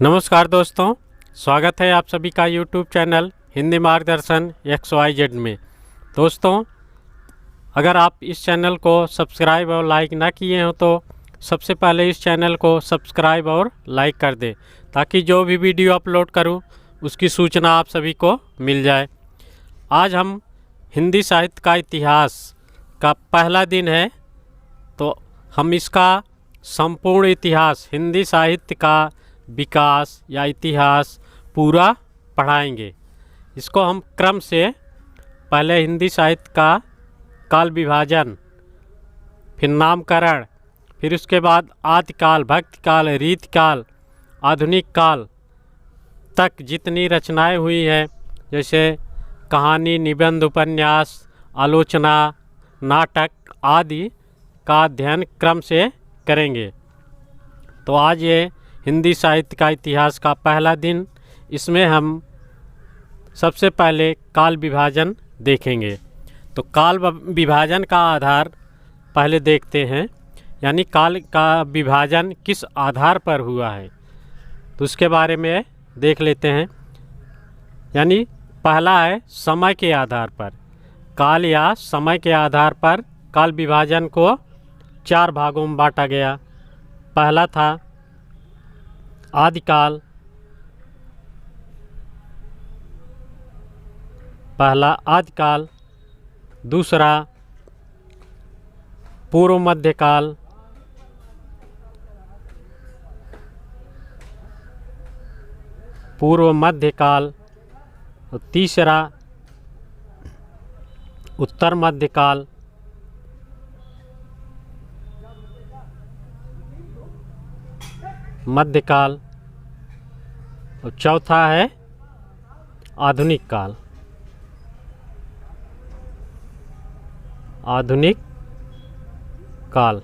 नमस्कार दोस्तों, स्वागत है आप सभी का यूट्यूब चैनल हिंदी मार्गदर्शन XYZ में। दोस्तों, अगर आप इस चैनल को सब्सक्राइब और लाइक ना किए हो तो सबसे पहले इस चैनल को सब्सक्राइब और लाइक कर दें ताकि जो भी वीडियो अपलोड करूं उसकी सूचना आप सभी को मिल जाए। आज हम हिंदी साहित्य का इतिहास का पहला दिन है, तो हम इसका संपूर्ण इतिहास, हिंदी साहित्य का विकास या इतिहास पूरा पढ़ाएंगे। इसको हम क्रम से पहले हिंदी साहित्य का काल विभाजन, फिर नामकरण, फिर उसके बाद आदिकाल, भक्तिकाल, रीतिकाल, आधुनिक काल तक जितनी रचनाएं हुई हैं, जैसे कहानी, निबंध, उपन्यास, आलोचना, नाटक आदि का अध्ययन क्रम से करेंगे। तो आज ये हिंदी साहित्य का इतिहास का पहला दिन, इसमें हम सबसे पहले काल विभाजन देखेंगे। तो काल विभाजन का आधार पहले देखते हैं, यानी काल का विभाजन किस आधार पर हुआ है तो उसके बारे में देख लेते हैं। यानी पहला है समय के आधार पर। काल या समय के आधार पर काल विभाजन को 4 भागों में बांटा गया। पहला था आदिकाल, पहला आदिकाल, दूसरा पूर्व मध्यकाल, पूर्व मध्यकाल, और तीसरा उत्तर मध्यकाल, मध्यकाल, और चौथा है आधुनिक काल। आधुनिक काल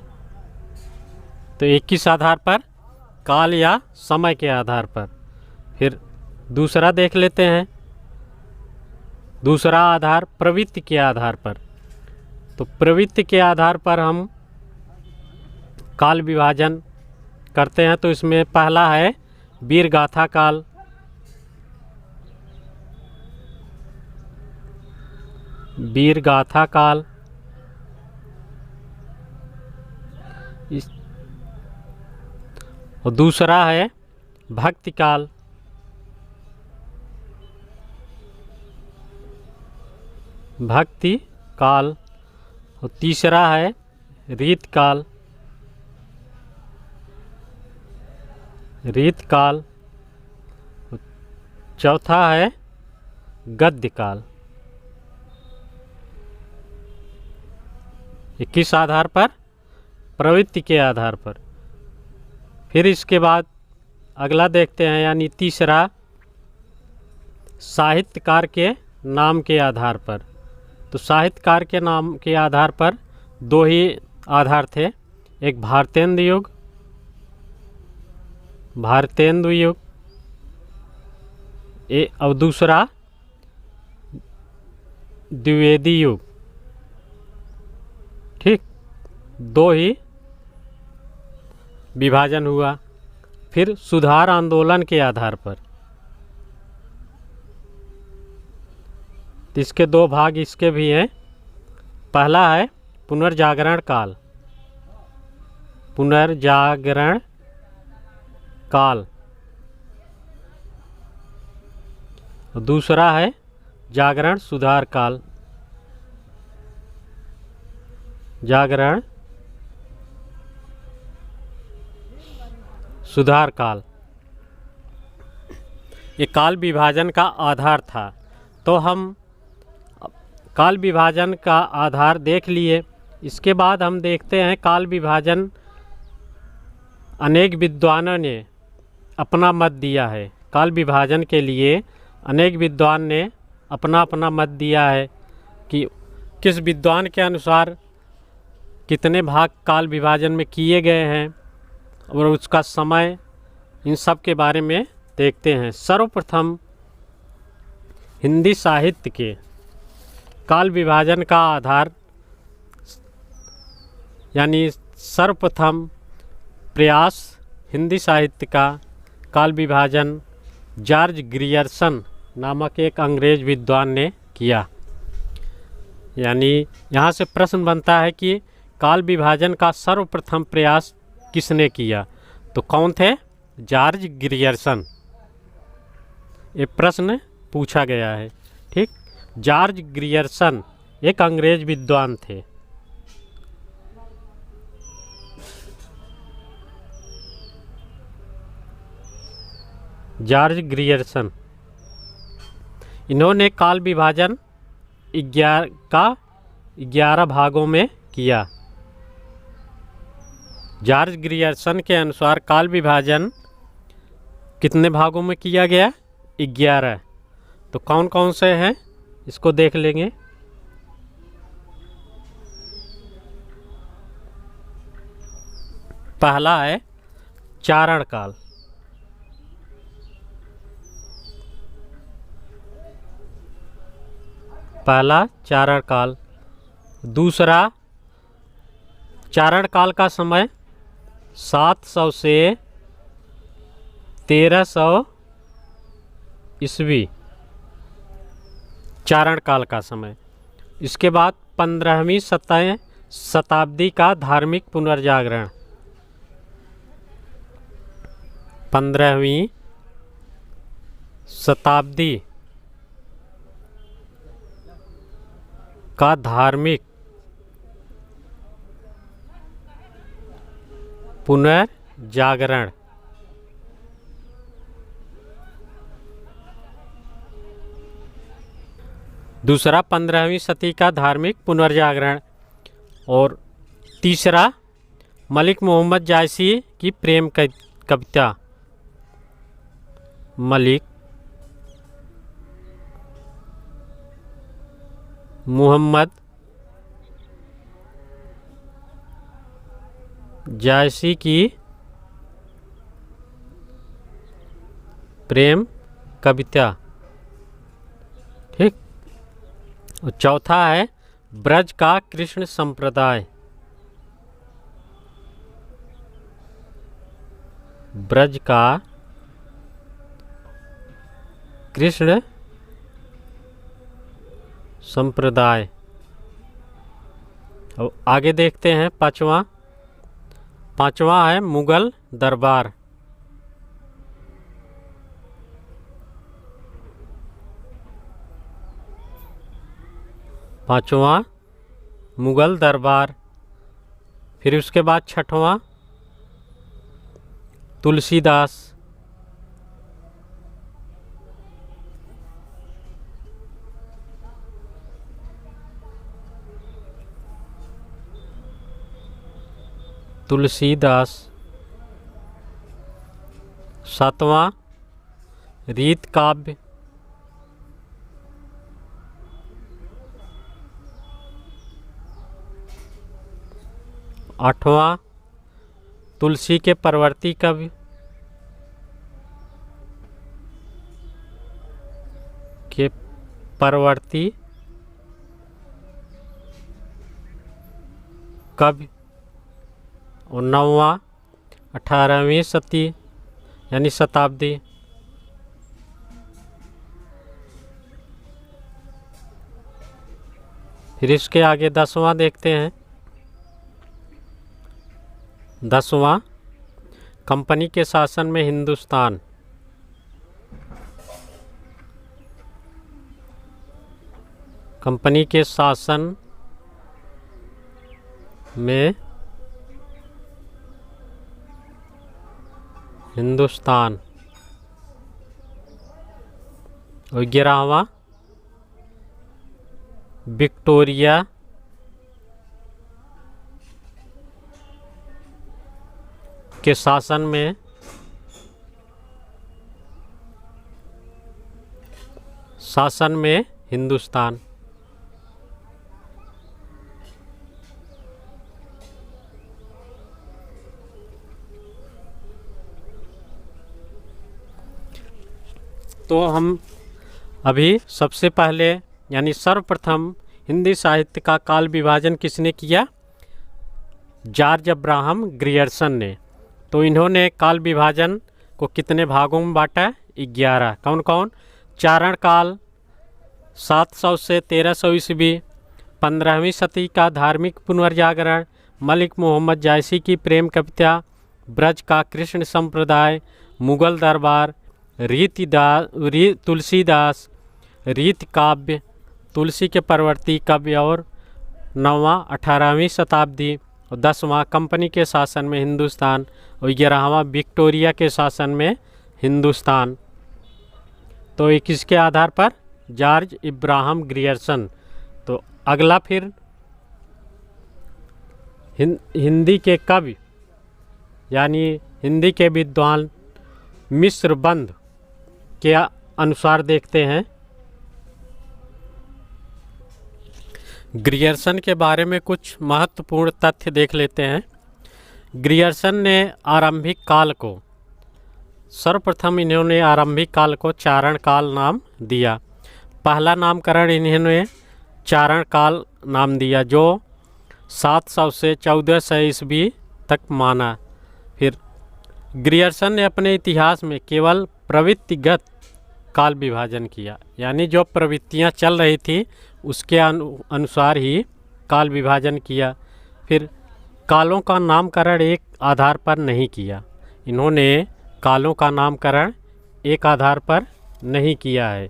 तो एक किस आधार पर? काल या समय के आधार पर। फिर दूसरा देख लेते हैं। दूसरा आधार प्रवृत्ति के आधार पर। तो प्रवृत्ति के आधार पर हम काल विभाजन करते हैं। तो इसमें पहला है वीर गाथा काल, वीर गाथा काल, और दूसरा है भक्ति काल, भक्ति काल, और तीसरा है रीत काल, रीत काल, चौथा है गद्य काल। किस आधार पर? प्रवृत्ति के आधार पर। फिर इसके बाद अगला देखते हैं, यानी तीसरा साहित्यकार के नाम के आधार पर। तो साहित्यकार के नाम के आधार पर 2 ही आधार थे, एक भारतेंदु युग, भारतेंदु युग, और दूसरा द्विवेदी युग। ठीक, 2 ही विभाजन हुआ। फिर सुधार आंदोलन के आधार पर, इसके 2 भाग इसके भी हैं। पहला है पुनर्जागरण काल, पुनर्जागरण काल, और दूसरा है जागरण सुधार काल, जागरण सुधार काल। ये काल विभाजन का आधार था। तो हम काल विभाजन का आधार देख लिए। इसके बाद हम देखते हैं काल विभाजन, अनेक विद्वानों ने अपना मत दिया है। काल विभाजन के लिए अनेक विद्वान ने अपना अपना मत दिया है कि किस विद्वान के अनुसार कितने भाग काल विभाजन में किए गए हैं और उसका समय, इन सब के बारे में देखते हैं। सर्वप्रथम हिंदी साहित्य के काल विभाजन का आधार, यानी सर्वप्रथम प्रयास हिंदी साहित्य का काल विभाजन जॉर्ज ग्रियर्सन नामक एक अंग्रेज विद्वान ने किया। यानी यहाँ से प्रश्न बनता है कि काल विभाजन का सर्वप्रथम प्रयास किसने किया? तो कौन थे? George Grierson. ये प्रश्न पूछा गया है। ठीक, जॉर्ज ग्रियर्सन एक अंग्रेज विद्वान थे। जॉर्ज ग्रियर्सन, इन्होंने काल विभाजन 11 भागों में किया। जॉर्ज ग्रियर्सन के अनुसार काल विभाजन कितने भागों में किया गया? 11। तो कौन कौन से हैं इसको देख लेंगे। पहला है चारण काल। पहला चारण काल। दूसरा चारण काल का समय 700 से 1300 ईस्वी, चारण काल का समय। इसके बाद 15वीं शताब्दी का धार्मिक पुनर्जागरण। 15वीं शताब्दी का धार्मिक पुनर्जागरण। दूसरा 15वीं सदी का धार्मिक पुनर्जागरण। और तीसरा मलिक मोहम्मद जायसी की प्रेम कविता। मलिक मोहम्मद जायसी की प्रेम कविता। ठीक। और चौथा है ब्रज का कृष्ण संप्रदाय। ब्रज का कृष्ण संप्रदाय। अब आगे देखते हैं पांचवा है मुगल दरबार। पांचवा मुगल दरबार। फिर उसके बाद छठवां तुलसीदास। तुलसीदास। सातवां रीत काव्य। आठवां तुलसी के परवर्ती कवि। और नौवां 18वीं सदी यानी शताब्दी। फिर इसके आगे 10वां देखते हैं। 10वां कंपनी के शासन में हिंदुस्तान। कंपनी के शासन में हिंदुस्तान। और 11वां विक्टोरिया के शासन में हिंदुस्तान। तो हम अभी सबसे पहले यानी सर्वप्रथम हिंदी साहित्य का काल विभाजन किसने किया? जॉर्ज अब्राहम ग्रियर्सन ने। तो इन्होंने काल विभाजन को कितने भागों में बांटा है? 11। कौन कौन? चारण काल 700 से 1300 ईस्वी, 15वीं सदी का धार्मिक पुनर्जागरण, मलिक मोहम्मद जायसी की प्रेम कविता, ब्रज का कृष्ण संप्रदाय, मुगल दरबार, तुलसीदास, रीत काव्य, तुलसी के परवर्ती काव्य, और 9वां 18वीं शताब्दी, और 10वां कंपनी के शासन में हिंदुस्तान, और 11वां विक्टोरिया के शासन में हिंदुस्तान। तो ये किसके आधार पर? George Abraham Grierson. तो अगला फिर हिंदी के कवि यानी हिंदी के विद्वान मिश्रबंध के अनुसार देखते हैं। ग्रियर्सन के बारे में कुछ महत्वपूर्ण तथ्य देख लेते हैं। ग्रियर्सन ने आरंभिक काल को, सर्वप्रथम इन्होंने आरंभिक काल को चारण काल नाम दिया। पहला नामकरण इन्होंने चारण काल नाम दिया, जो 700 से 1400 ईस्वी तक माना। फिर ग्रियर्सन ने अपने इतिहास में केवल प्रवृत्तिगत काल विभाजन किया, यानी जो प्रवृत्तियां चल रही थी उसके अनुसार ही काल विभाजन किया। फिर कालों का नामकरण एक आधार पर नहीं किया। इन्होंने कालों का नामकरण एक आधार पर नहीं किया है।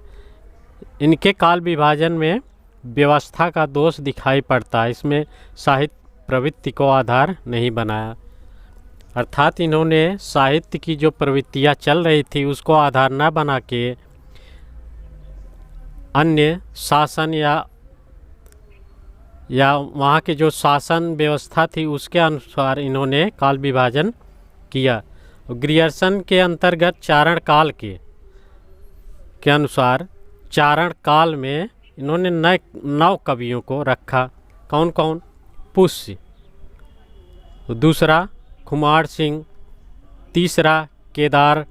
इनके काल विभाजन में व्यवस्था का दोष दिखाई पड़ता है, इसमें साहित्य प्रवृत्ति को आधार नहीं बनाया। अर्थात इन्होंने साहित्य की जो प्रवृत्तियाँ चल रही थी उसको आधार न बना के अन्य शासन या वहाँ के जो शासन व्यवस्था थी उसके अनुसार इन्होंने काल विभाजन किया। ग्रियर्सन के अंतर्गत चारण काल के अनुसार चारण काल में इन्होंने 9 कवियों को रखा। कौन कौन? पुष्य, दूसरा कुमार सिंह, तीसरा केदार,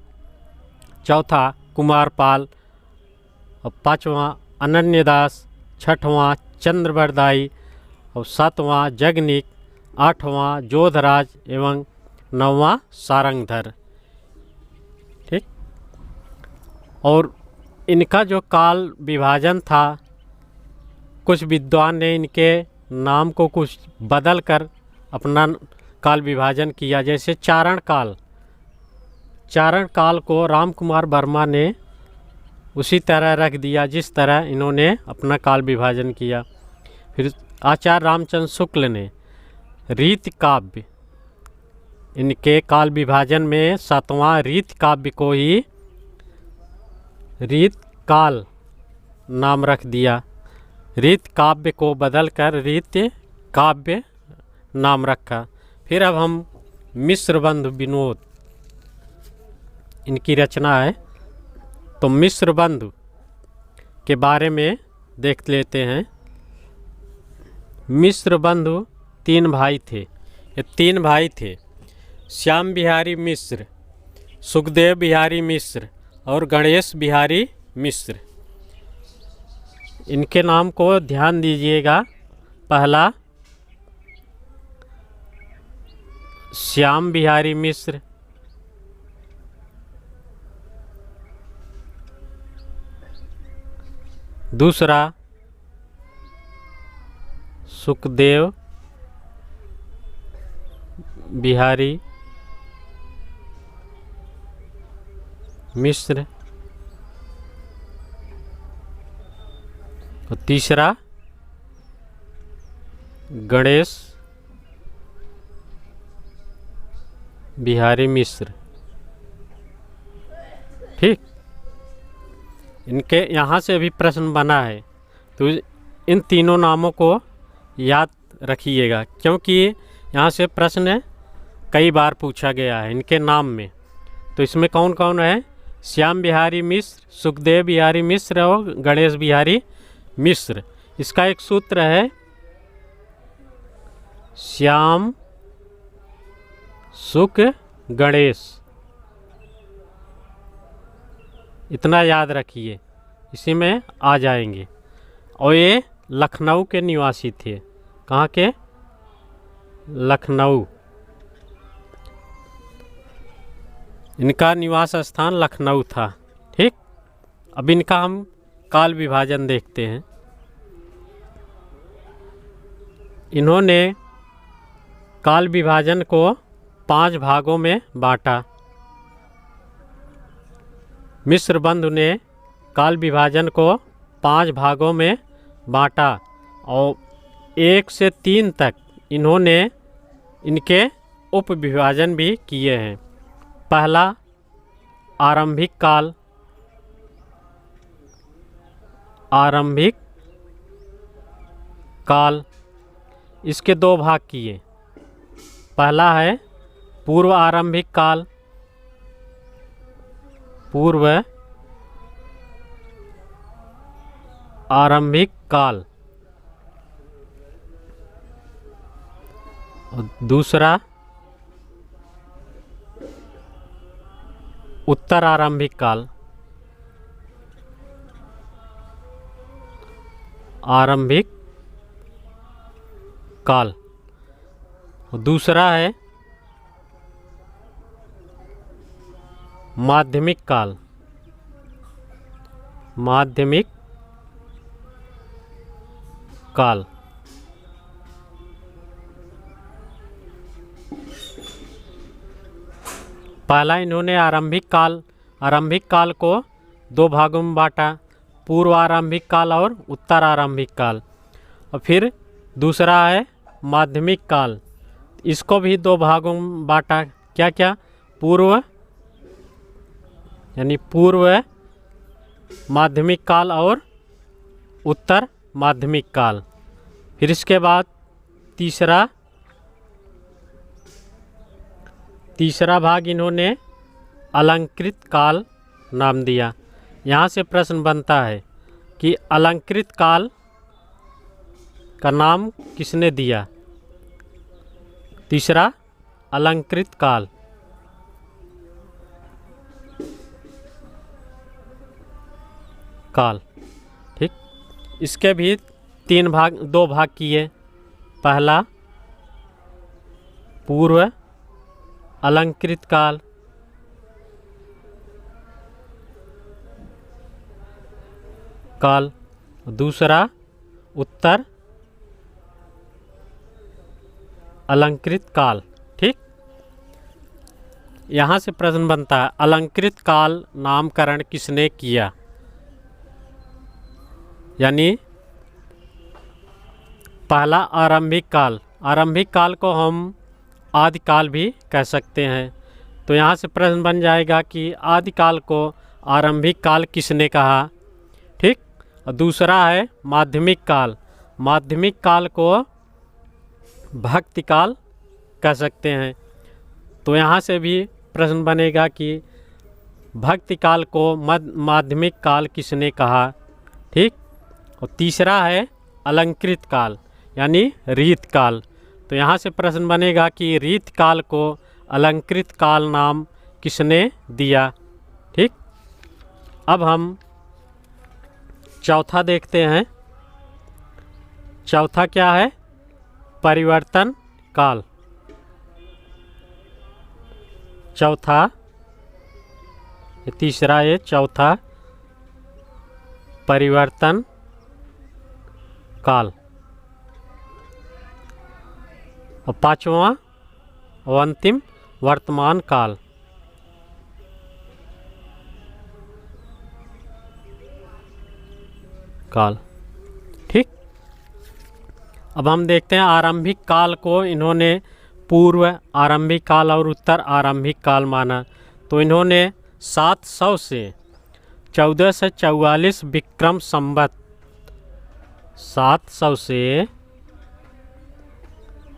चौथा कुमारपाल, और 5वां अनन्यदास, 6वां चंद्रबरदाई, और 7वां जगनिक, 8वां जोधराज एवं 9वां सारंगधर। ठीक। और इनका जो काल विभाजन था, कुछ विद्वान ने इनके नाम को कुछ बदल कर अपना काल विभाजन किया। जैसे चारण काल को राम कुमार वर्मा ने उसी तरह रख दिया जिस तरह इन्होंने अपना काल विभाजन किया। फिर आचार्य रामचंद्र शुक्ल ने रीत काव्य, इनके काल विभाजन में 7वां रीत काव्य को ही रीत काल नाम रख दिया। रीत काव्य को बदलकर रीत काव्य नाम रखा। फिर अब हम मिश्रबंध विनोद, इनकी रचना है, तो मिश्रबंध के बारे में देख लेते हैं। मिश्रबंध 3 भाई थे। ये 3 भाई थे, श्याम बिहारी मिश्र, सुखदेव बिहारी मिश्र और गणेश बिहारी मिश्र। इनके नाम को ध्यान दीजिएगा। पहला श्याम बिहारी मिश्र, दूसरा सुखदेव बिहारी मिश्र, और तीसरा गणेश बिहारी मिश्र। ठीक। इनके यहाँ से भी प्रश्न बना है, तो इन तीनों नामों को याद रखिएगा, क्योंकि यहाँ से प्रश्न कई बार पूछा गया है इनके नाम में। तो इसमें कौन कौन है? श्याम बिहारी मिश्र, सुखदेव बिहारी मिश्र और गणेश बिहारी मिश्र। इसका एक सूत्र है, श्याम सुख गणेश, इतना याद रखिए, इसी में आ जाएंगे। और ये लखनऊ के निवासी थे। कहाँ के? लखनऊ। इनका निवास स्थान लखनऊ था। ठीक, अब इनका हम काल विभाजन देखते हैं। इन्होंने काल विभाजन को 5 भागों में बांटा। मिस्र बंधु ने काल विभाजन को 5 भागों में बांटा और 1 से 3 तक इन्होंने इनके उप विभाजन भी किए हैं। पहला आरंभिक काल, आरंभिक काल, इसके 2 भाग किए। पहला है पूर्व आरंभिक काल, पूर्व आरंभिक काल, और दूसरा उत्तर आरंभिक काल, आरंभिक काल, और दूसरा है माध्यमिक काल, माध्यमिक काल। पहला इन्होंने आरंभिक काल को 2 भागों में बांटा, पूर्व आरंभिक काल और उत्तर आरंभिक काल। और फिर दूसरा है माध्यमिक काल, इसको भी 2 भागों में बांटा। क्या क्या? पूर्व यानी पूर्व माध्यमिक काल और उत्तर माध्यमिक काल। फिर इसके बाद तीसरा भाग इन्होंने अलंकृत काल नाम दिया। यहाँ से प्रश्न बनता है कि अलंकृत काल का नाम किसने दिया? तीसरा अलंकृत काल। ठीक, इसके भी 2 भाग किए। पहला पूर्व अलंकृत काल, दूसरा उत्तर अलंकृत काल। ठीक, यहाँ से प्रश्न बनता है अलंकृत काल नामकरण किसने किया? यानी पहला आरंभिक काल को हम आदिकाल भी कह सकते हैं। तो यहाँ से प्रश्न बन जाएगा कि आदिकाल को आरंभिक काल किसने कहा? ठीक, और दूसरा है माध्यमिक काल को भक्ति काल कह सकते हैं। तो यहाँ से भी प्रश्न बनेगा कि भक्ति काल को माध्यमिक काल किसने कहा? ठीक, और तीसरा है अलंकृत काल यानी रीत काल। तो यहाँ से प्रश्न बनेगा कि रीत काल को अलंकृत काल नाम किसने दिया? ठीक, अब हम चौथा देखते हैं। चौथा क्या है? परिवर्तन काल। तीसरा है चौथा परिवर्तन काल। और 5वां और अंतिम वर्तमान काल। ठीक, अब हम देखते हैं आरंभिक काल को इन्होंने पूर्व आरंभिक काल और उत्तर आरंभिक काल माना। तो इन्होंने 700 से 1444 विक्रम संवत, 700 से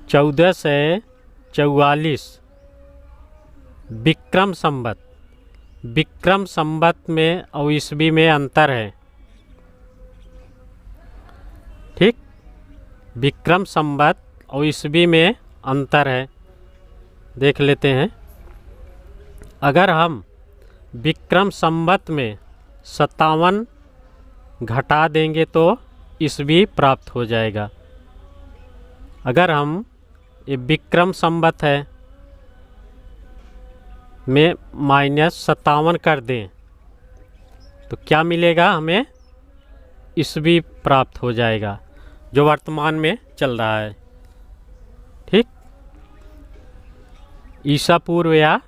1444 विक्रम संवत में और ईस्वी में अंतर है। ठीक, विक्रम संवत और ईस्वी में अंतर है, देख लेते हैं। अगर हम विक्रम संवत में 57 घटा देंगे तो ईस्वी प्राप्त हो जाएगा। अगर हम ये विक्रम संवत है में -57 कर दें तो क्या मिलेगा, हमें ईस्वी प्राप्त हो जाएगा जो वर्तमान में चल रहा है। ठीक, ईसा पूर्व या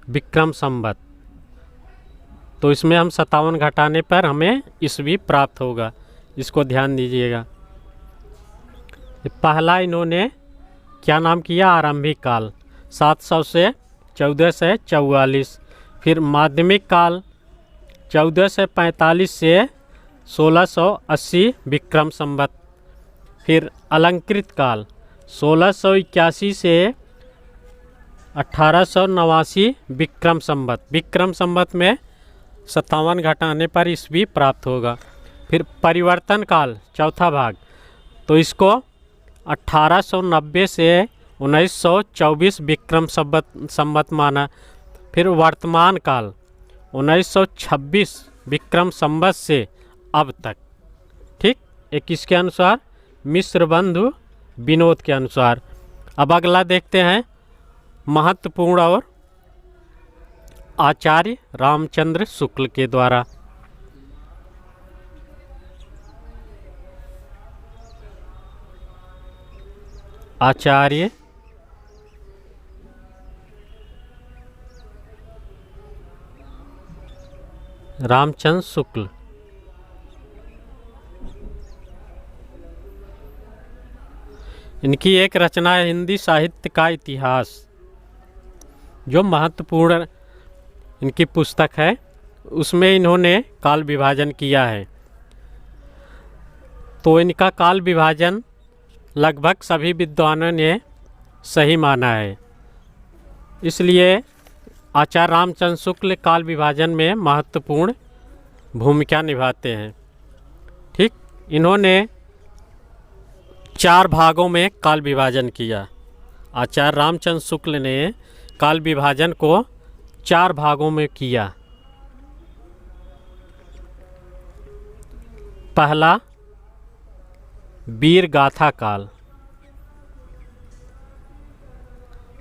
विक्रम संवत। तो इसमें हम 57 घटाने पर हमें ईस्वी प्राप्त होगा, इसको ध्यान दीजिएगा। पहला इन्होंने क्या नाम किया, आरंभिक काल 700 से 1444। फिर माध्यमिक काल 1445 से 1680 विक्रम संवत। फिर अलंकृत काल 1681 से 1889 विक्रम संवत। विक्रम संवत में 57 घटाने पर ईस्वी प्राप्त होगा। फिर परिवर्तन काल चौथा भाग, तो इसको 1890 से 1924 विक्रम संवत माना। फिर वर्तमान काल 1926 विक्रम संवत से अब तक। ठीक, एक किसके अनुसार, मिश्र बंधु विनोद के अनुसार। अब अगला देखते हैं, महत्वपूर्ण और आचार्य रामचंद्र शुक्ल के द्वारा। आचार्य रामचंद्र शुक्ल इनकी एक रचना है हिंदी साहित्य का इतिहास, जो महत्वपूर्ण इनकी पुस्तक है। उसमें इन्होंने काल विभाजन किया है। तो इनका काल विभाजन लगभग सभी विद्वानों ने सही माना है। इसलिए आचार्य रामचंद्र शुक्ल काल विभाजन में महत्वपूर्ण भूमिका निभाते हैं। ठीक, इन्होंने 4 भागों में काल विभाजन किया। आचार्य रामचंद्र शुक्ल ने काल विभाजन को 4 भागों में किया। पहला, वीर गाथा काल।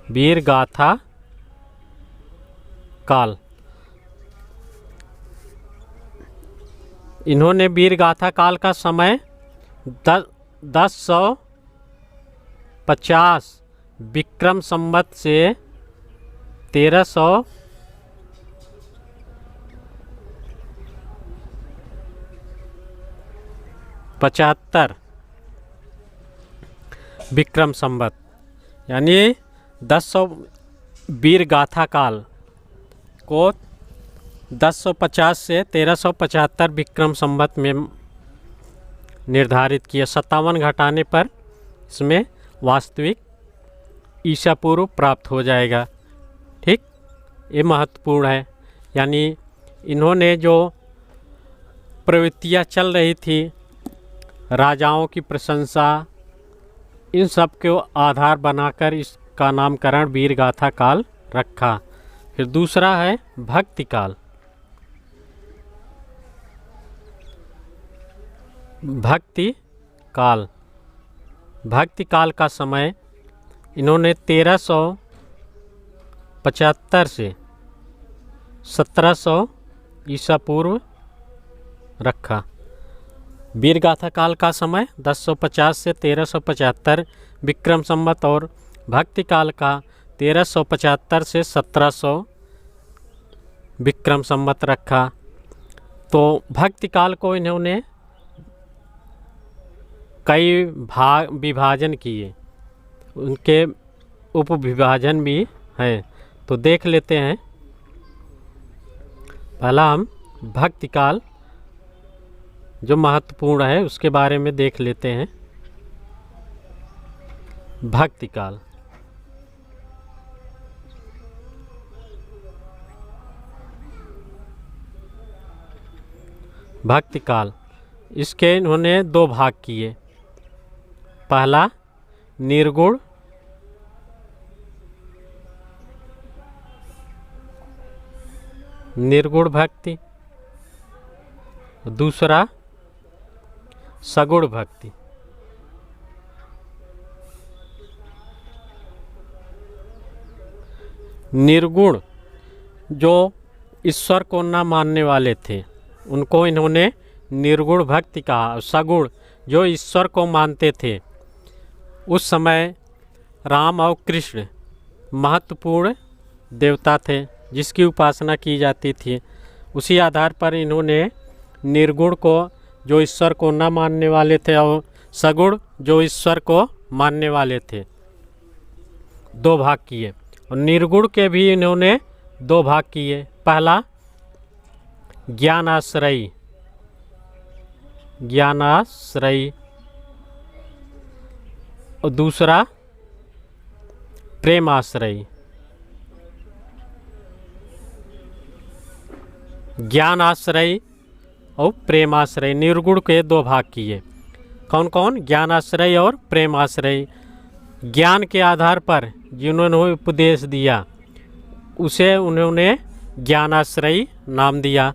वीर गाथा काल, इन्होंने वीर गाथा काल का समय 1050 विक्रम संवत से 1375 विक्रम संवत, यानी 1000 वीर गाथा काल को 1050 से 1375 विक्रम संवत में निर्धारित किया। 57 घटाने पर इसमें वास्तविक ईसा पूर्व प्राप्त हो जाएगा। ठीक, ये महत्वपूर्ण है। यानी इन्होंने जो प्रवृत्तियाँ चल रही थी, राजाओं की प्रशंसा, इन सब को आधार बनाकर इसका नामकरण वीर गाथा काल रखा। फिर दूसरा है भक्ति काल। भक्ति काल, भक्ति काल का समय इन्होंने 1375 से 1700 ईसा पूर्व रखा। वीर गाथा काल का समय 1050 से 1375 विक्रम संवत और भक्ति काल का 1375 से 1700 विक्रम संवत रखा। तो भक्ति काल को इन्होंने कई भाग विभाजन किए, उनके उपविभाजन भी हैं। तो देख लेते हैं। पहला हम भक्ति काल जो महत्वपूर्ण है उसके बारे में देख लेते हैं। भक्ति काल, भक्ति काल, इसके इन्होंने 2 भाग किए। पहला निर्गुण, निर्गुण भक्ति, दूसरा सगुण भक्ति। निर्गुण जो ईश्वर को न मानने वाले थे उनको इन्होंने निर्गुण भक्ति कहा। सगुण जो ईश्वर को मानते थे, उस समय राम और कृष्ण महत्वपूर्ण देवता थे जिसकी उपासना की जाती थी। उसी आधार पर इन्होंने निर्गुण को जो ईश्वर को न मानने वाले थे और सगुण जो ईश्वर को मानने वाले थे, दो भाग किए। और निर्गुण के भी इन्होंने दो भाग किए। पहला ज्ञानाश्रयी, ज्ञानाश्रयी, और दूसरा प्रेमाश्रयी। ज्ञानाश्रयी और प्रेमाश्रयी, निर्गुण के दो भाग किए। कौन कौन? ज्ञानाश्रयी और प्रेमाश्रयी। ज्ञान के आधार पर जिन्होंने उपदेश दिया उसे उन्होंने ज्ञानाश्रयी नाम दिया,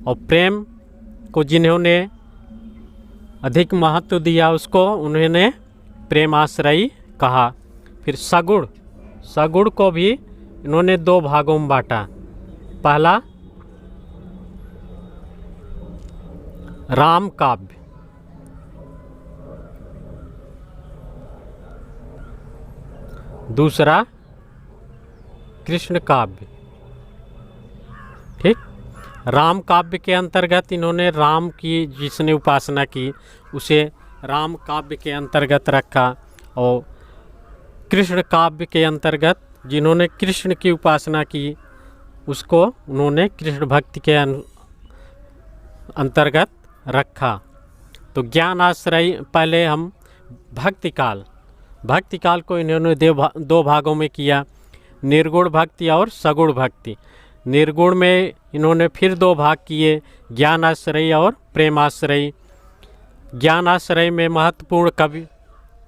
और प्रेम को जिन्होंने अधिक महत्व दिया उसको उन्होंने प्रेमाश्रयी कहा। फिर सगुण, सगुण को भी इन्होंने दो भागों में बांटा। पहला राम काव्य, दूसरा कृष्ण काव्य। ठीक, राम काव्य के अंतर्गत इन्होंने राम की जिसने उपासना की उसे राम काव्य के अंतर्गत रखा, और कृष्ण काव्य के अंतर्गत जिन्होंने कृष्ण की उपासना की उसको उन्होंने कृष्ण भक्ति के अंतर्गत रखा। तो ज्ञान आश्रय, पहले हम भक्ति काल, भक्ति काल को इन्होंने दो भागों में किया, निर्गुण भक्ति और सगुण भक्ति। निर्गुण में इन्होंने फिर दो भाग किए, ज्ञानाश्रयी और प्रेमाश्रयी। ज्ञानाश्रय में महत्वपूर्ण कवि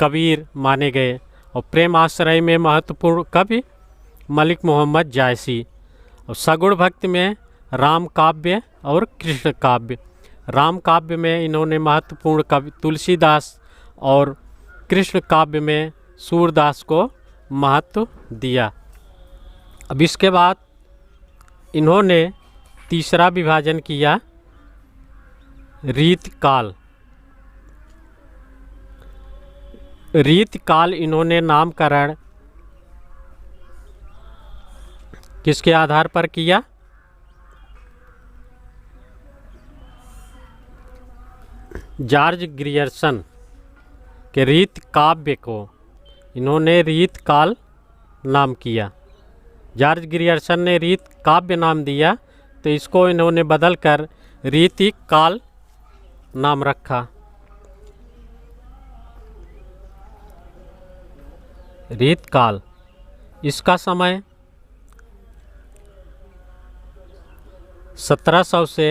कबीर माने गए, और प्रेमाश्रय में महत्वपूर्ण कवि मलिक मोहम्मद जायसी। और सगुण भक्ति में राम काव्य और कृष्ण काव्य। राम काव्य में इन्होंने महत्वपूर्ण कवि तुलसीदास, और कृष्ण काव्य में सूरदास को महत्व दिया। अब इसके बाद इन्होंने तीसरा विभाजन किया, रीत काल। रीत काल इन्होंने नामकरण किसके आधार पर किया? जॉर्ज ग्रियर्सन के रीत काव्य को इन्होंने रीत काल नाम किया। जॉर्ज ग्रियर्सन ने रीत काव्य नाम दिया, तो इसको इन्होंने बदलकर रीति काल नाम रखा। रीत काल, इसका समय 1700 से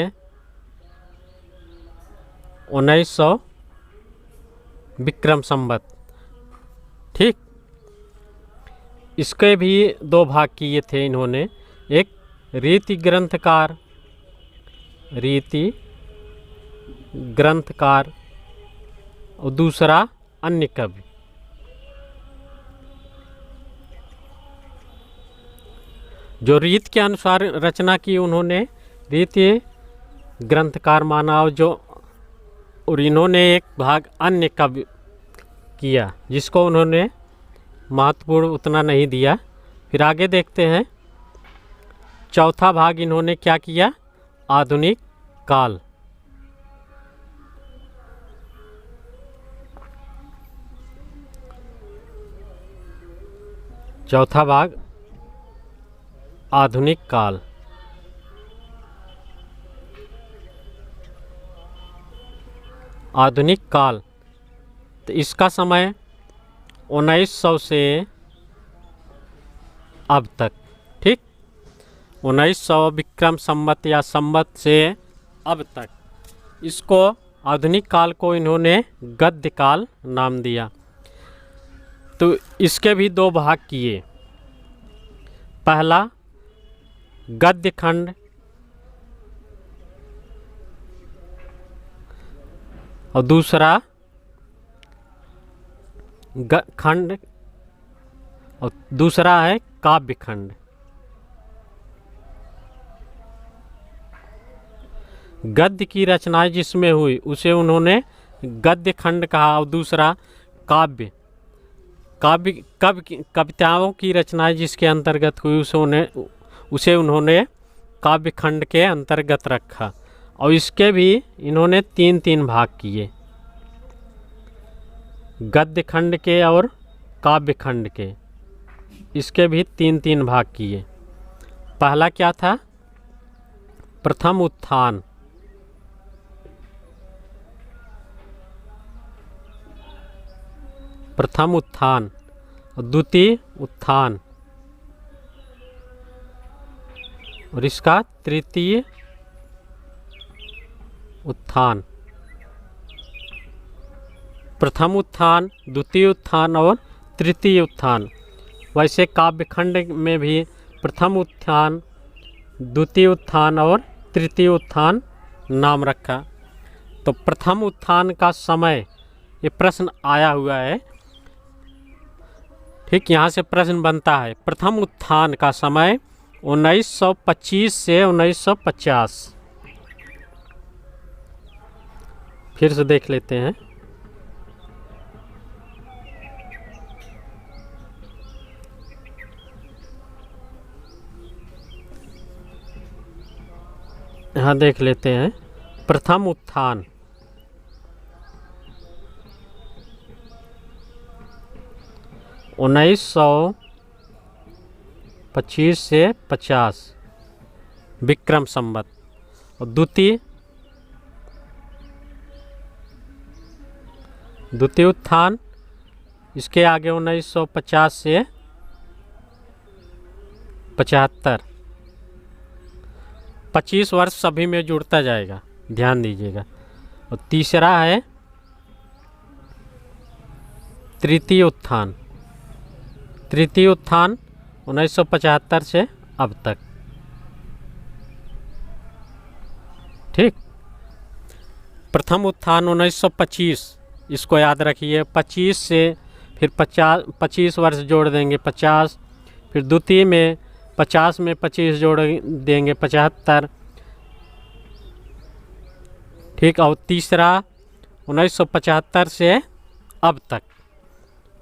1900 विक्रम संवत। ठीक, इसके भी दो भाग किए थे इन्होंने, एक रीति ग्रंथकार, रीति ग्रंथकार, और दूसरा अन्य कवि। जो रीत के अनुसार रचना की उन्होंने रीति ग्रंथकार माना, और इन्होंने एक भाग अन्य कवि किया जिसको उन्होंने महत्वपूर्ण उतना नहीं दिया। फिर आगे देखते हैं, चौथा भाग इन्होंने क्या किया? आधुनिक काल। चौथा भाग आधुनिक काल। आधुनिक काल, तो इसका समय 1900 से अब तक। ठीक, 1900 विक्रम संवत या संवत से अब तक, इसको आधुनिक काल को इन्होंने गद्य काल नाम दिया। तो इसके भी दो भाग किए, पहला गद्य खंड और दूसरा खंड, और दूसरा है काव्य खंड। गद्य की रचनाएं जिसमें हुई उसे उन्होंने गद्य खंड कहा। और दूसरा काव्य, कविताओं की रचनाएं जिसके अंतर्गत हुई उसे उन्होंने काव्य खंड के अंतर्गत रखा। और इसके भी इन्होंने 3-3 भाग किए, गद्य खंड के और काव्य खंड के, इसके भी 3-3 भाग किए। पहला क्या था? प्रथम उत्थान, प्रथम उत्थान, द्वितीय उत्थान और इसका तृतीय उत्थान। प्रथम उत्थान, द्वितीय उत्थान और तृतीय उत्थान। वैसे काव्यखंड में भी प्रथम उत्थान, द्वितीय उत्थान और तृतीय उत्थान नाम रखा। तो प्रथम उत्थान का समय, ये प्रश्न आया हुआ है, ठीक, यहाँ से प्रश्न बनता है। प्रथम उत्थान का समय 1925 से 1950। फिर से देख लेते हैं। यहाँ देख लेते हैं प्रथम उत्थान 1925 से 50 विक्रम संवत। और द्वितीय उत्थान इसके आगे 1950 से 75। 25 वर्ष सभी में जुड़ता जाएगा, ध्यान दीजिएगा। और तीसरा है तृतीय उत्थान। तृतीय उत्थान 1975 से अब तक, ठीक। प्रथम उत्थान 1925, इसको याद रखिए। 25 से फिर 25 वर्ष जोड़ देंगे 50, फिर द्वितीय में 50 में 25 जोड़ देंगे 75, ठीक। और तीसरा 1975 से अब तक।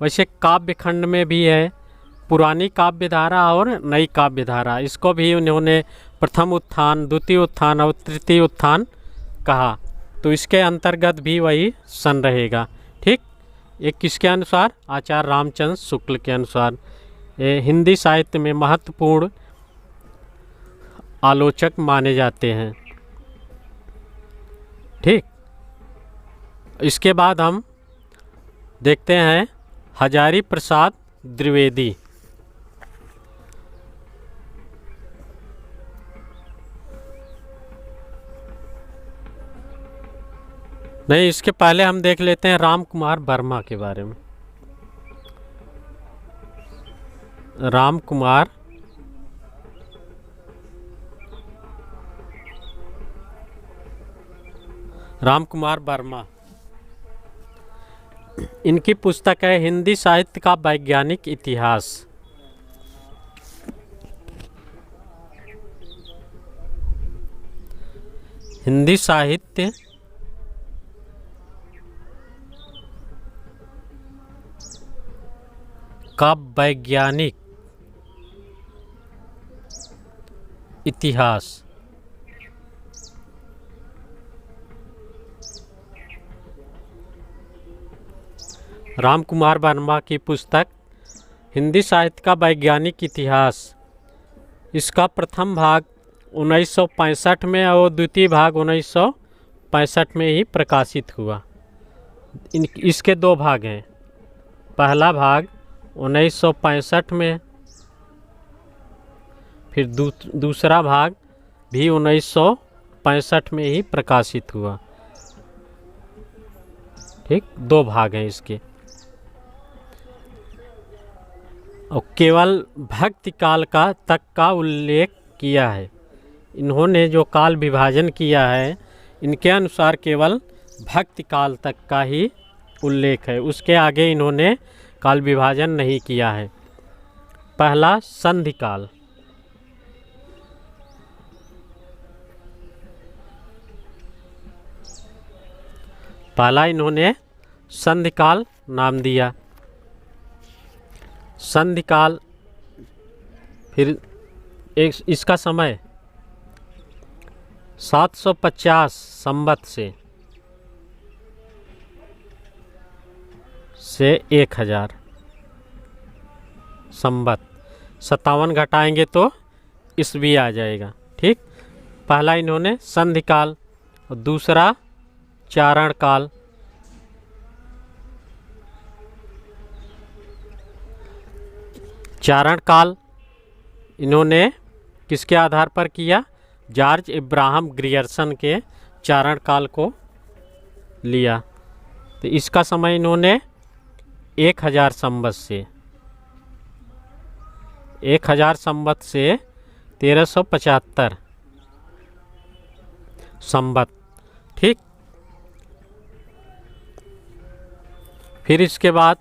वैसे काव्य खंड में भी है पुरानी काव्य धारा और नई काव्य धारा, इसको भी उन्होंने प्रथम उत्थान, द्वितीय उत्थान और तृतीय उत्थान कहा। तो इसके अंतर्गत भी वही सन रहेगा, ठीक। ये किसके अनुसार? आचार्य रामचंद्र शुक्ल के अनुसार। ये हिंदी साहित्य में महत्वपूर्ण आलोचक माने जाते हैं, ठीक। इसके बाद हम देखते हैं हजारी प्रसाद द्विवेदी। नहीं, इसके पहले हम देख लेते हैं राम कुमार वर्मा के बारे में। राम कुमार वर्मा, इनकी पुस्तक है हिंदी साहित्य का वैज्ञानिक इतिहास। हिंदी साहित्य का वैज्ञानिक इतिहास। राम कुमार वर्मा की पुस्तक हिंदी साहित्य का वैज्ञानिक इतिहास, इसका प्रथम भाग 1965 में और द्वितीय भाग 1965 में ही प्रकाशित हुआ। इसके 2 भाग हैं। पहला भाग 1965 में, फिर दूसरा भाग भी 1965 में ही प्रकाशित हुआ, ठीक। 2 भाग हैं इसके। और केवल भक्ति काल का तक का उल्लेख किया है। इन्होंने जो काल विभाजन किया है, इनके अनुसार केवल भक्ति काल तक का ही उल्लेख है, उसके आगे इन्होंने काल विभाजन नहीं किया है। पहला संधि काल, पहला इन्होंने संधिकाल नाम दिया। संधिकाल, फिर इसका समय 750 संवत से 1000 संवत। 57 घटाएंगे तो ईस्वी आ जाएगा। ठीक, पहला इन्होंने संधिकाल और दूसरा चारण काल। चारण काल इन्होंने किसके आधार पर किया? जॉर्ज इब्राहम ग्रियर्सन के चारण काल को लिया। तो इसका समय इन्होंने 1000 संवत से 1375 संवत। ठीक, फिर इसके बाद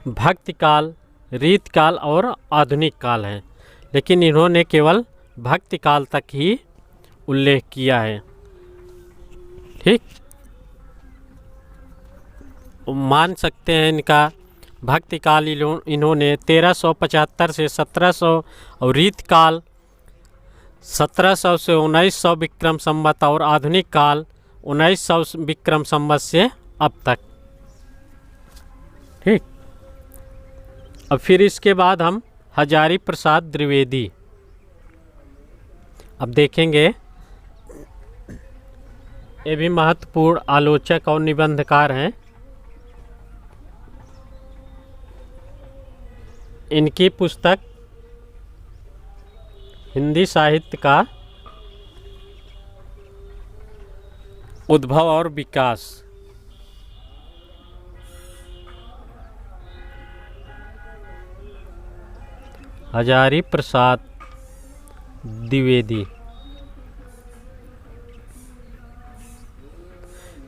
भक्ति काल, रीत काल और आधुनिक काल है, लेकिन इन्होंने केवल भक्ति काल तक ही उल्लेख किया है। ठीक, मान सकते हैं इनका भक्ति काल इन्होंने 1375 से 1700 और रीत काल 1700 से 1900 विक्रम संवत और आधुनिक काल 1900 विक्रम संवत से अब तक। ठीक, अब फिर इसके बाद हम हजारी प्रसाद द्विवेदी अब देखेंगे। ये भी महत्वपूर्ण आलोचक और निबंधकार हैं। इनकी पुस्तक हिंदी साहित्य का उद्भव और विकास, हजारी प्रसाद द्विवेदी,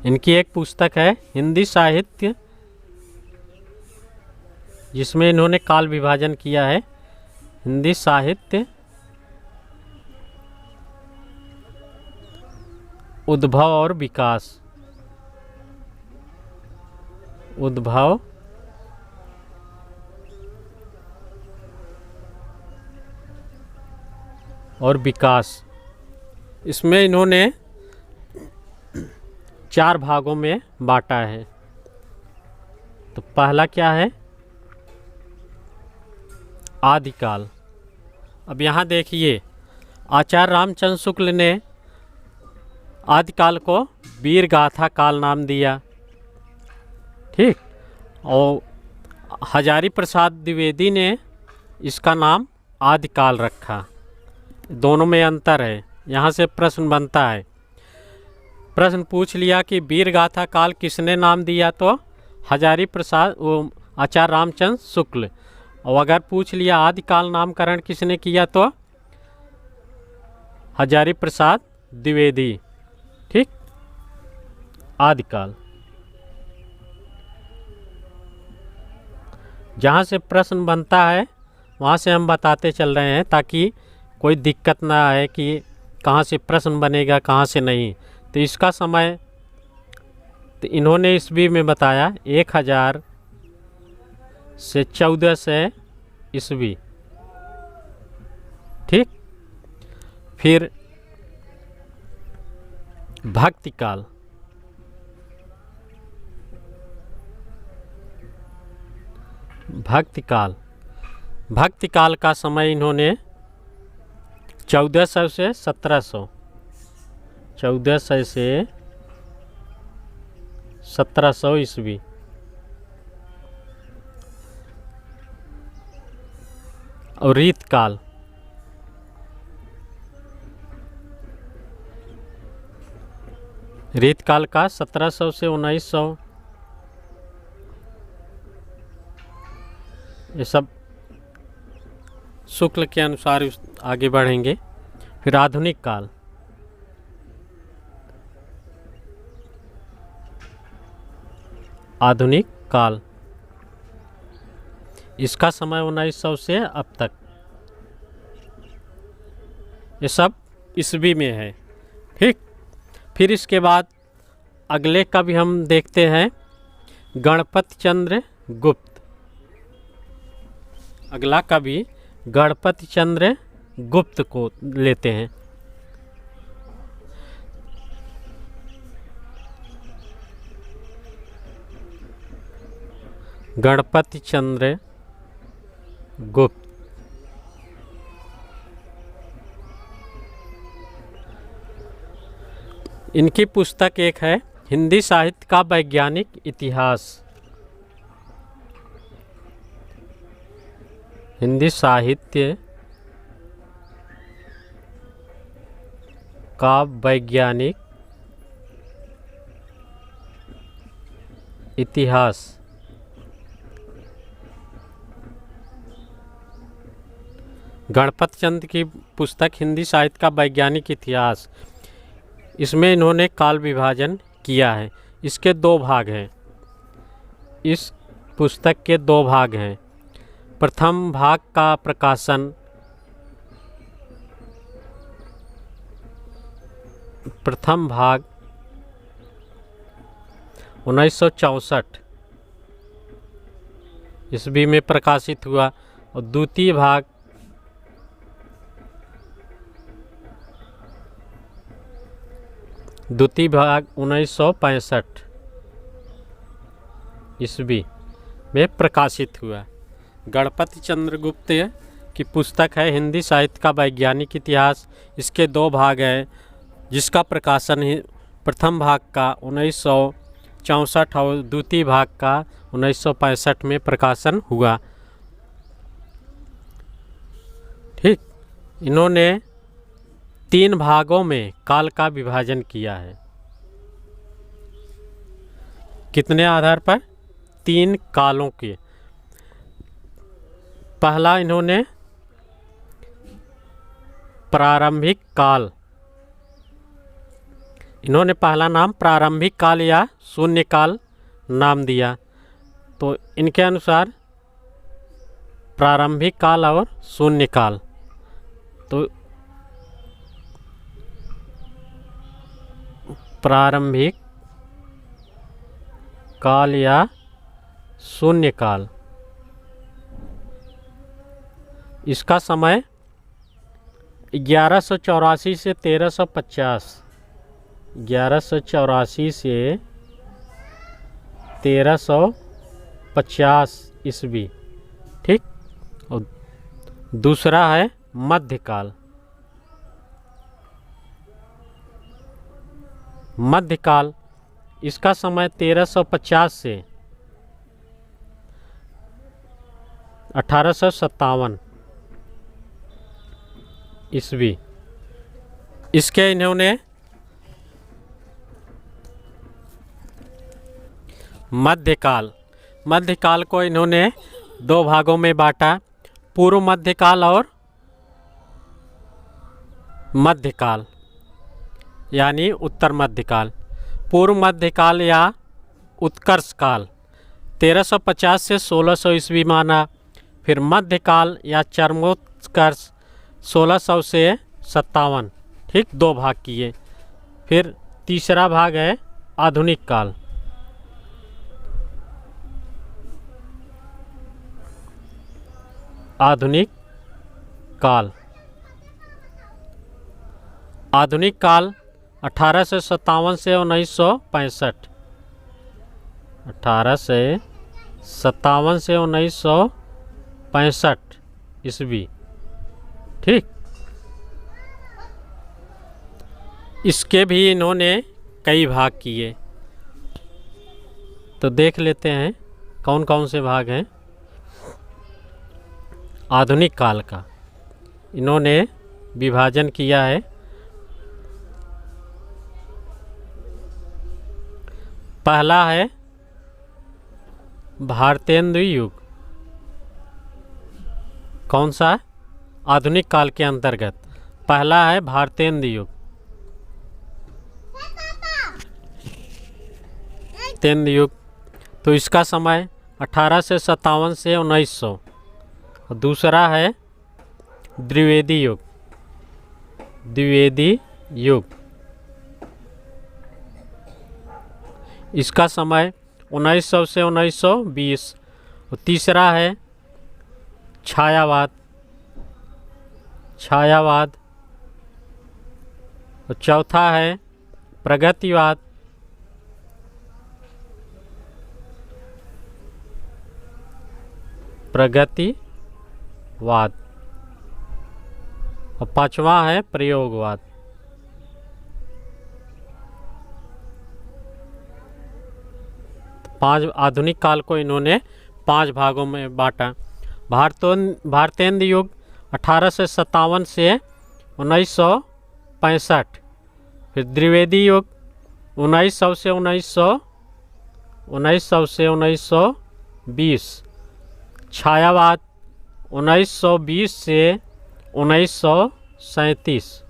इनकी एक पुस्तक है हिंदी साहित्य, जिसमें इन्होंने काल विभाजन किया है। हिंदी साहित्य उद्भव और विकास, उद्भव और विकास। इसमें इन्होंने 4 भागों में बांटा है। तो पहला क्या है? आदिकाल। अब यहाँ देखिए, आचार्य रामचंद्र शुक्ल ने आदिकाल को वीर गाथा काल नाम दिया। ठीक, और हजारी प्रसाद द्विवेदी ने इसका नाम आदिकाल रखा। दोनों में अंतर है। यहाँ से प्रश्न बनता है, प्रश्न पूछ लिया कि वीर गाथा काल किसने नाम दिया, तो हजारी प्रसाद आचार्य रामचंद्र शुक्ल। और अगर पूछ लिया आदिकाल नामकरण किसने किया, तो हजारी प्रसाद द्विवेदी। ठीक, आदिकाल। जहाँ से प्रश्न बनता है वहाँ से हम बताते चल रहे हैं, ताकि कोई दिक्कत ना आए कि कहाँ से प्रश्न बनेगा कहाँ से नहीं। तो इसका समय तो इन्होंने ईस्वी में बताया 1000 से 1400 ईस्वी। ठीक, फिर भक्ति काल। भक्ति काल, भक्ति काल का समय इन्होंने 1400 से 1700, 1400 से 1700 ईस्वी। और रीत काल, रीत काल का 1700 से 1900। ये सब शुक्ल के अनुसार आगे बढ़ेंगे। फिर आधुनिक काल, आधुनिक काल, इसका समय 1900 से अब तक। ये सब ईस्वी में है। ठीक, फिर इसके बाद अगले का भी हम देखते हैं, गणपति चंद्र गुप्त। अगला का भी गणपति चंद्र गुप्त को लेते हैं। गणपति चंद्र गुप्त। इनकी पुस्तक एक है हिंदी साहित्य का वैज्ञानिक इतिहास। हिंदी साहित्य का वैज्ञानिक इतिहास। गणपति चंद्र की पुस्तक हिंदी साहित्य का वैज्ञानिक इतिहास, इसमें इन्होंने काल विभाजन किया है। इसके दो भाग हैं। इस पुस्तक के दो भाग हैं। प्रथम भाग का प्रकाशन प्रथम भाग 1964 ईस्वी में प्रकाशित हुआ और द्वितीय भाग द्वितीय भाग 1965 ईस्वी में प्रकाशित हुआ। गणपति चंद्र गुप्त की पुस्तक है हिंदी साहित्य का वैज्ञानिक इतिहास। इसके दो भाग हैं, जिसका प्रकाशन प्रथम भाग का 1964 और द्वितीय भाग का 1965 में प्रकाशन हुआ। ठीक, इन्होंने 3 भागों में काल का विभाजन किया है। कितने आधार पर? 3 कालों के। पहला इन्होंने प्रारंभिक काल, इन्होंने पहला नाम प्रारंभिक काल या शून्य काल नाम दिया। तो इनके अनुसार प्रारंभिक काल और शून्य काल, तो प्रारंभिक काल या शून्य काल, इसका समय 1184 से 1350, 1184 से 1350 ईस्वी। ठीक, और दूसरा है मध्यकाल। मध्यकाल, इसका समय 1350 से 1857 ईस्वी। इसके इन्होंने मध्यकाल को इन्होंने 2 भागों में बांटा, पूर्व मध्यकाल और मध्यकाल यानी उत्तर मध्यकाल। पूर्व मध्यकाल या उत्कर्ष काल 1350 से 1600 ईस्वी माना। फिर मध्यकाल या चरमोत्कर्ष 1600 से 57। ठीक, 2 भाग किए। फिर तीसरा भाग है आधुनिक काल। आधुनिक काल 1857 से 1965। 1857 से 1965 ईस्वी। ठीक, इसके भी इन्होंने कई भाग किए, तो देख लेते हैं कौन कौन से भाग हैं। आधुनिक काल का इन्होंने विभाजन किया है। पहला है भारतेंदु युग। कौन सा? आधुनिक काल के अंतर्गत पहला है भारतेंदु युग। भारतेंदु युग, तो इसका समय 1857 से 1900। और दूसरा है द्विवेदी युग। द्विवेदी युग इसका समय 1900 से 1920। और तीसरा है छायावाद। छायावाद। और चौथा है प्रगतिवाद। प्रगतिवाद। और पांचवा है प्रयोगवाद। पांच आधुनिक काल को इन्होंने 5 भागों में बांटा। भारतेंद्र युग 1857 से 1965। फिर द्विवेदी युग 1900 से 1920। छायावाद 1920 से 1937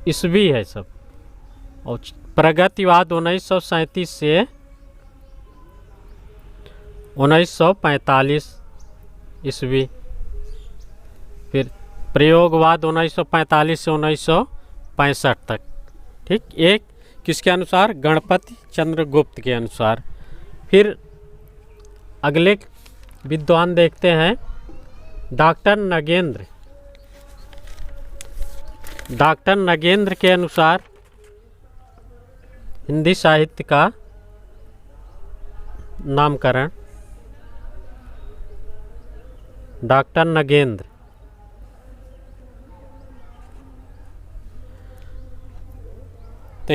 ईस्वी है सब। और प्रगतिवाद 1937 से 1945 ईस्वी। फिर प्रयोगवाद 1945 से 1965 तक। ठीक, एक किसके अनुसार? गणपति चंद्र गुप्त के अनुसार। फिर अगले विद्वान देखते हैं डॉक्टर नगेंद्र। डॉक्टर नगेंद्र के अनुसार हिंदी साहित्य का नामकरण। डॉक्टर नगेंद्र तो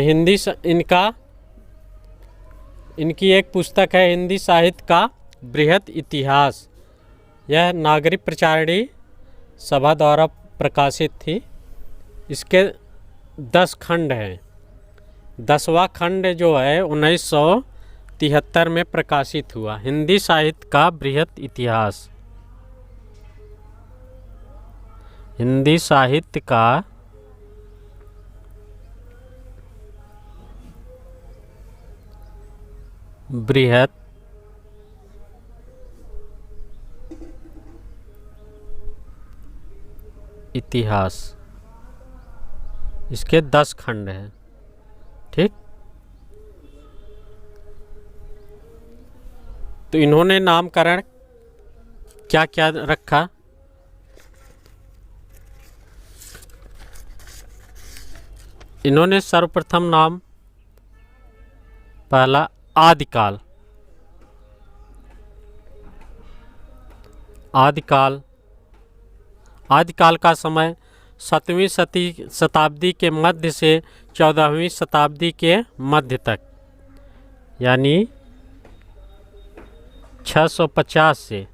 इनकी एक पुस्तक है हिंदी साहित्य का बृहत इतिहास। यह नागरिक प्रचारिणी सभा द्वारा प्रकाशित थी। इसके 10 खंड हैं। 10वां खंड जो है 1973 में प्रकाशित हुआ। हिंदी साहित्य का बृहत इतिहास। हिंदी साहित्य का बृहत इतिहास। इसके 10 खंड हैं। ठीक, तो इन्होंने नामकरण क्या क्या रखा? इन्होंने सर्वप्रथम नाम पहला आदिकाल। आदिकाल। आदिकाल का समय 7वीं शताब्दी के मध्य से 14वीं शताब्दी के मध्य तक, यानी 650 से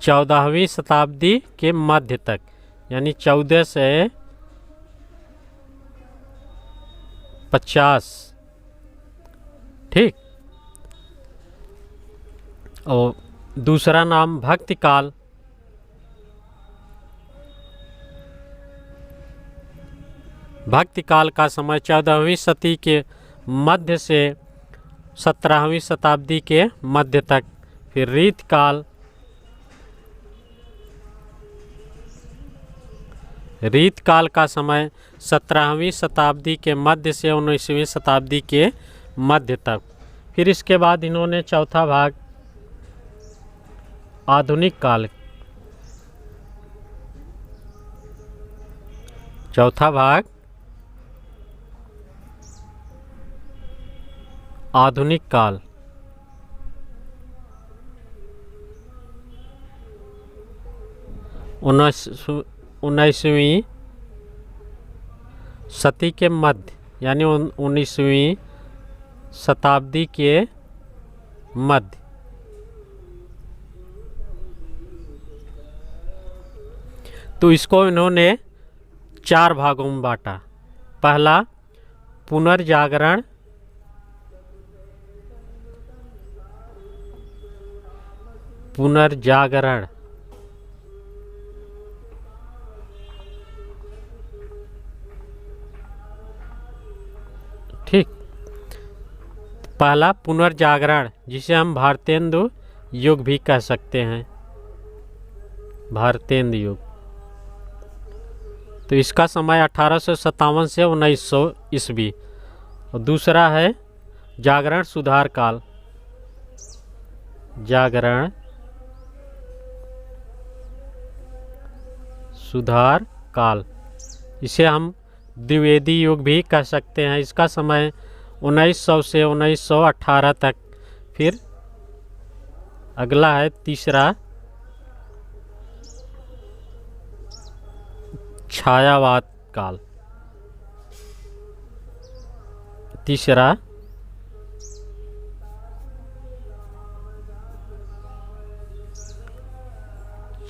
14वीं शताब्दी के मध्य तक, यानी 14 से 50। ठीक, और दूसरा नाम भक्ति काल। भक्ति काल का समय 14वीं शती के मध्य से 17वीं शताब्दी के मध्य तक। फिर रीत काल। रीत काल का समय 17वीं शताब्दी के मध्य से 19वीं शताब्दी के मध्य तक। फिर इसके बाद इन्होंने चौथा भाग आधुनिक काल। चौथा भाग आधुनिक काल। 19वीं शती के मध्य, यानी 19वीं शताब्दी के मध्य। तो इसको इन्होंने 4 भागों में बांटा। पहला पुनर्जागरण। पुनर्जागरण। ठीक, पहला पुनर्जागरण, जिसे हम भारतेंदु युग भी कह सकते हैं। भारतेंदु युग। तो इसका समय 1857 से 1900 ईस्वी। और दूसरा है जागरण सुधार काल। जागरण सुधार काल, इसे हम द्विवेदी युग भी कह सकते हैं। इसका समय 1900 से 1918 तक। फिर अगला है तीसरा छायावाद काल। तीसरा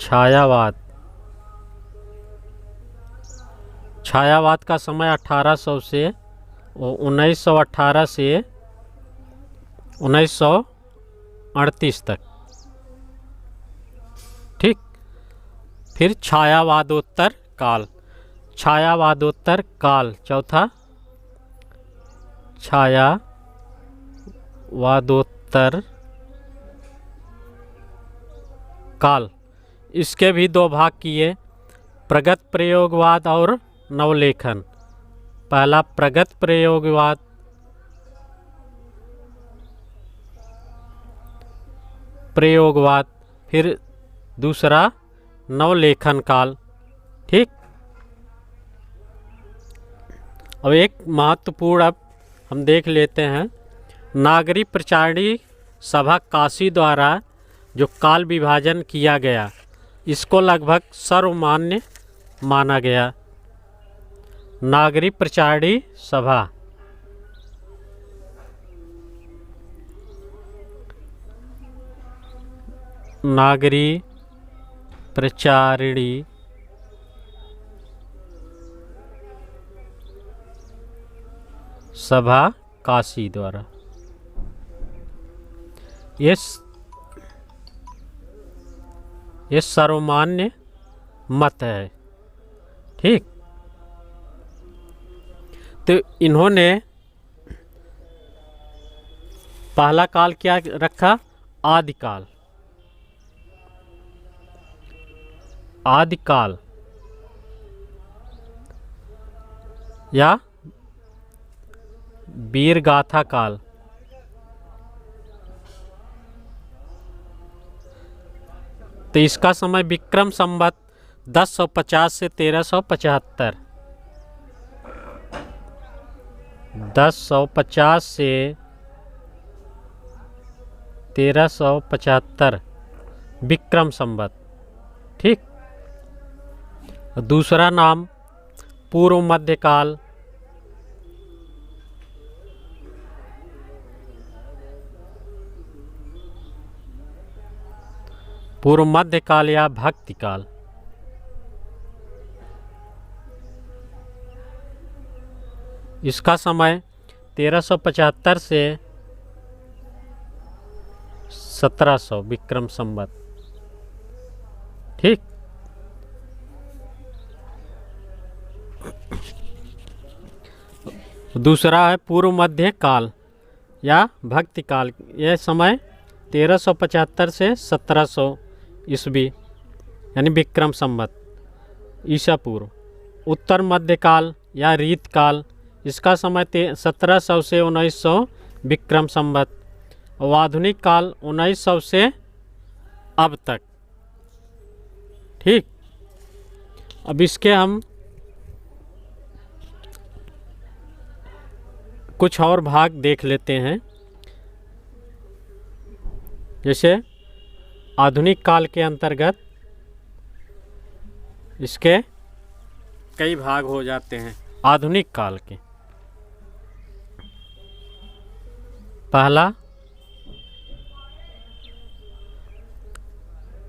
छायावाद। छायावाद का समय 1800 से 1918 से 1938 तक। ठीक। फिर छायावादोत्तर काल। छायावादोत्तर काल चौथा छायावादोत्तर काल। इसके भी दो भाग किए, प्रगत प्रयोगवाद और नवलेखन। पहला प्रगत प्रयोगवाद, फिर दूसरा नवलेखन काल। ठीक। अब एक महत्वपूर्ण अब हम देख लेते हैं, नागरी प्रचारणी सभा काशी द्वारा जो काल विभाजन किया गया, इसको लगभग सर्वमान्य माना गया। नागरी प्रचारणी सभा, नागरी प्रचारिणी सभा काशी द्वारा, ये सर्वमान्य मत है। ठीक। तो इन्होंने पहला काल क्या रखा? आदिकाल। आदिकाल या वीरगाथा काल। तो इसका समय विक्रम संवत 1050 से 1375। 1050 से 1375 विक्रम संवत। ठीक। दूसरा नाम पूर्व मध्यकाल। पूर्व मध्यकाल या भक्तिकाल। इसका समय 1375 से 1700 विक्रम संवत। ठीक। दूसरा है पूर्व मध्य काल या भक्ति काल। यह समय 1375 से 1700 ईस्वी यानी विक्रम संवत ईसा पूर्व। उत्तर मध्य काल या रीत काल, इसका समय 1700 से 1900 विक्रम संवत। और आधुनिक काल 1900 से अब तक। ठीक। अब इसके हम कुछ और भाग देख लेते हैं। जैसे आधुनिक काल के अंतर्गत इसके कई भाग हो जाते हैं। आधुनिक काल के पहला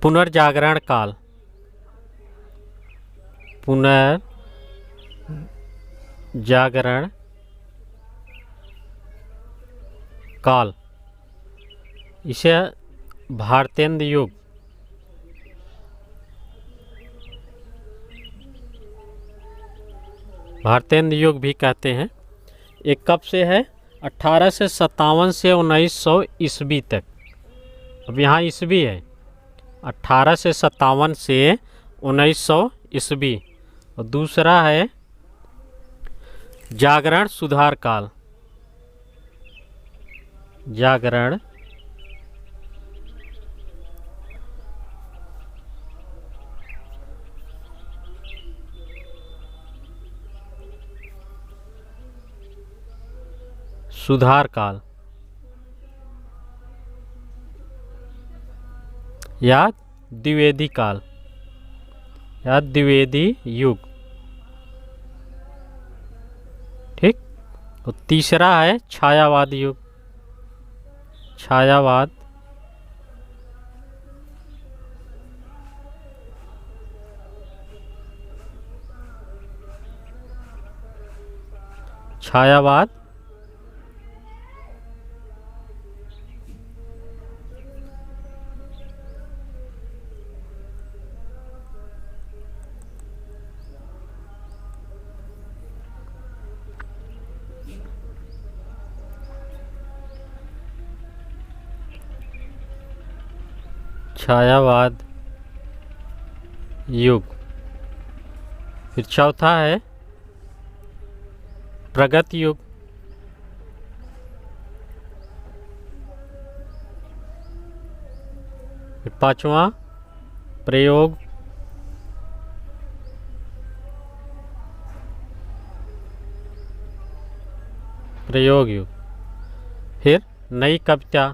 पुनर्जागरण काल। पुनर्जागरण काल, इसे भारतेंद्र युग, भारतेंद्र युग भी कहते हैं। एक कब से है? 1857 से 1900 ईस्वी तक। अब यहाँ ईस्वी है, 1857 से 1900 ईस्वी। और दूसरा है जागरण सुधार काल। जागरण, सुधार काल या द्विवेदी काल या द्विवेदी युग। ठीक। तो तीसरा है छायावाद युग। छायावाद, छायावाद छायावाद युग। फिर चौथा है प्रगति युग। फिर पांचवा प्रयोग युग। फिर नई कविता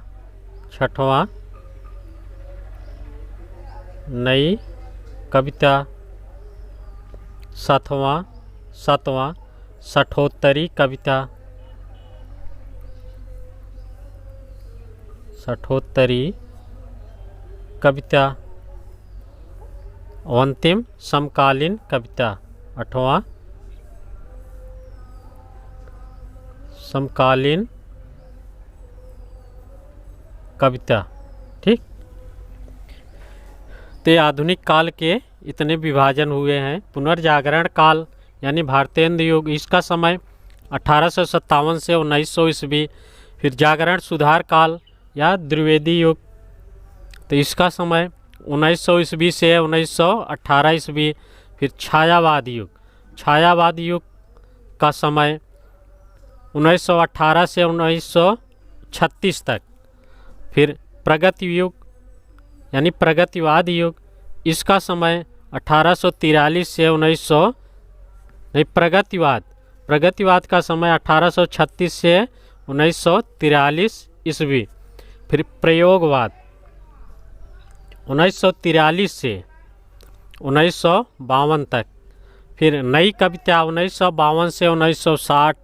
छठवां, नई कविता सातवां सठोत्तरी कविता, अंतिम समकालीन कविता आठवां, समकालीन कविता। ठीक। ते आधुनिक काल के इतने विभाजन हुए हैं। पुनर्जागरण काल यानी भारतेंद्र युग, इसका समय 1857 से 1900 ईस्वी। फिर जागरण सुधार काल या द्विवेदी युग, तो इसका समय 1900 ईस्वी से 1918 ईस्वी। फिर छायावाद युग, छायावाद युग का समय 1918 से 1936 तक। फिर प्रगति युग यानी प्रगतिवाद युग, इसका समय 1843 से 1900 नहीं प्रगतिवाद का समय 1836 से 1943 ईस्वी। फिर प्रयोगवाद 1943 से 1952 तक। फिर नई कविता 1952 से 1960।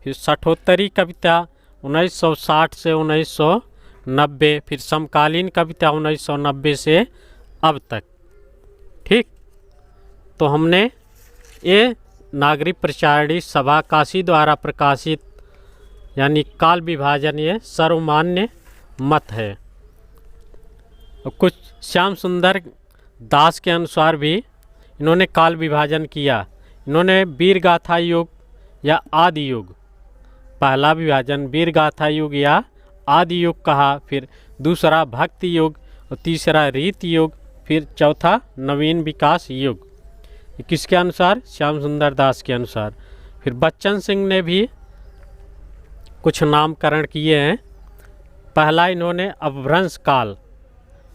फिर सठोत्तरी कविता 1960 से 1990। फिर समकालीन कविता 1990 से अब तक। ठीक। तो हमने ये नागरिक प्रचारिणी सभा काशी द्वारा प्रकाशित यानी काल विभाजन ये सर्वमान्य मत है। और कुछ श्याम सुंदर दास के अनुसार भी इन्होंने काल विभाजन किया। इन्होंने वीर गाथा युग या आदि युग, पहला विभाजन वीर गाथा युग या आदि युग कहा। फिर दूसरा भक्ति युग और तीसरा रीति युग। फिर चौथा नवीन विकास युग। किसके अनुसार? श्याम सुंदर दास के अनुसार। फिर बच्चन सिंह ने भी कुछ नामकरण किए हैं। पहला इन्होंने अपभ्रंश काल,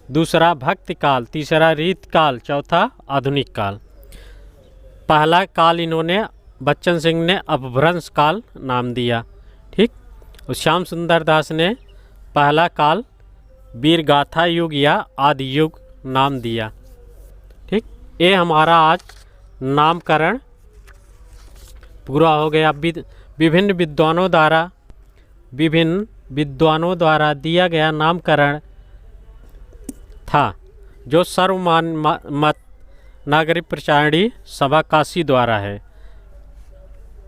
दूसरा भक्ति काल, तीसरा रीत काल, चौथा आधुनिक काल। पहला काल इन्होंने बच्चन सिंह ने अपभ्रंश काल नाम दिया। ठीक। और श्याम सुंदर दास ने पहला काल वीर गाथा युग या आदि युग नाम दिया। ठीक। ये हमारा आज नामकरण पूरा हो गया। विभिन्न विद्वानों द्वारा दिया गया नामकरण था, जो सर्वमान्य मत नागरिक प्रचारिणी सभा काशी द्वारा है।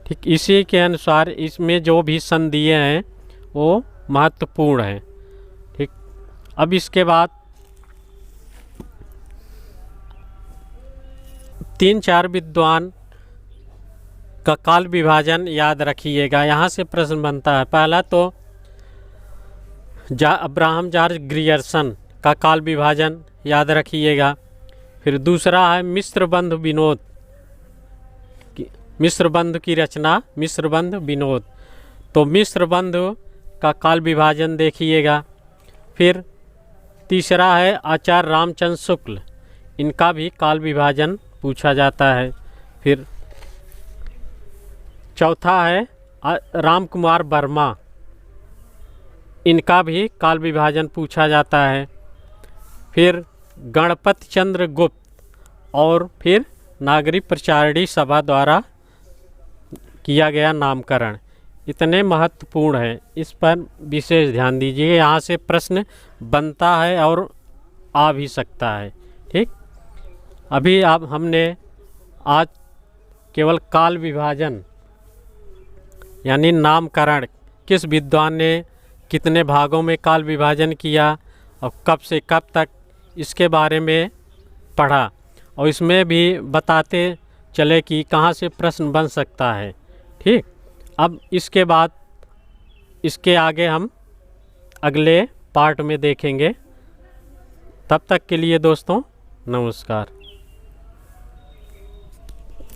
ठीक। इसी के अनुसार इसमें जो भी सन दिए हैं वो महत्वपूर्ण हैं। ठीक। अब इसके बाद 3-4 विद्वान का काल विभाजन याद रखिएगा। यहाँ से प्रश्न बनता है। पहला तो अब्राहम जॉर्ज ग्रियर्सन का काल विभाजन याद रखिएगा। फिर दूसरा है मिश्रबंध विनोद, मिश्रबंध की रचना मिश्रबंध विनोद। तो मिश्रबंध का काल विभाजन देखिएगा। फिर तीसरा है आचार्य रामचंद्र शुक्ल, इनका भी काल विभाजन पूछा जाता है। फिर चौथा है राम कुमार वर्मा, इनका भी काल विभाजन पूछा जाता है। फिर गणपति चंद्र गुप्त और फिर नागरिक प्रचारणी सभा द्वारा किया गया नामकरण, इतने महत्वपूर्ण है, इस पर विशेष ध्यान दीजिए। यहाँ से प्रश्न बनता है और आ भी सकता है। ठीक, अभी अब हमने आज केवल काल विभाजन यानी नामकरण, किस विद्वान ने कितने भागों में काल विभाजन किया और कब से कब तक, इसके बारे में पढ़ा और इसमें भी बताते चले कि कहाँ से प्रश्न बन सकता है। ठीक, अब इसके बाद इसके आगे हम अगले पार्ट में देखेंगे। तब तक के लिए दोस्तों नमस्कार।